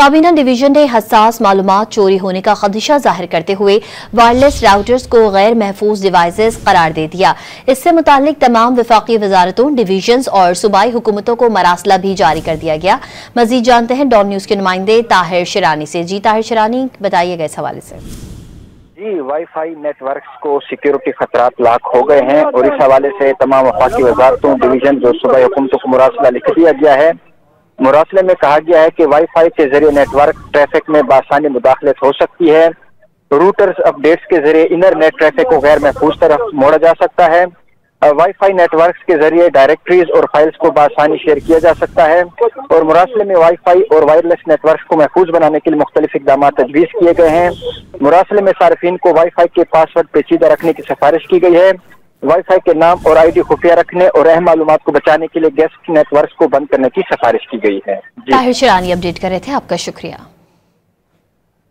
काबीना डिवीजन ने हसास मालूमात चोरी होने का खदशा जाहिर करते हुए वायरलेस राउटर्स को गैर महफूज डिवाइसेस करार दे दिया। इससे मुताल्लिक तमाम वफाकी वजारतों, डिवीजन्स और सूबाई हुकूमतों को मरासला भी जारी कर दिया गया। मजीद जानते हैं डॉन न्यूज के नुमाइंदे ताहिर शिरानी से। जी ताहिर शिरानी, बताइएगा इस हवाले से। जी, वाईफाई नेटवर्क्स को सिक्योरिटी खतरात लाक हो गए हैं और इस हवाले से तमाम वफाकी वजारतों, डिवीजन और सूबाई हुकूमतों को मुरासला लिख दिया गया है। मुरासले में कहा गया है कि वाईफाई के जरिए नेटवर्क ट्रैफिक में बासानी मुदाखलत हो सकती है। रूटर्स अपडेट्स के जरिए इनर नेट ट्रैफिक को गैर महफूज तरफ मोड़ा जा सकता है। वाईफाई नेटवर्क्स के जरिए डायरेक्टरीज और फाइल्स को बासानी शेयर किया जा सकता है और मुरासले में वाईफाई और वायरलेस नेटवर्क्स को महफूज बनाने के लिए मुख्तलिफ इक़दाम तजवीज़ किए गए हैं। मुरासले में सार्फिन को वाईफाई के पासवर्ड पेचीदा रखने की सिफारिश की गई है। वाईफाई के नाम और आईडी खुफिया रखने और अहम मालूमात को बचाने के लिए गेस्ट नेटवर्क्स को बंद करने की सिफारिश की गई है। ताहिर शिरानी अपडेट कर रहे थे, आपका शुक्रिया।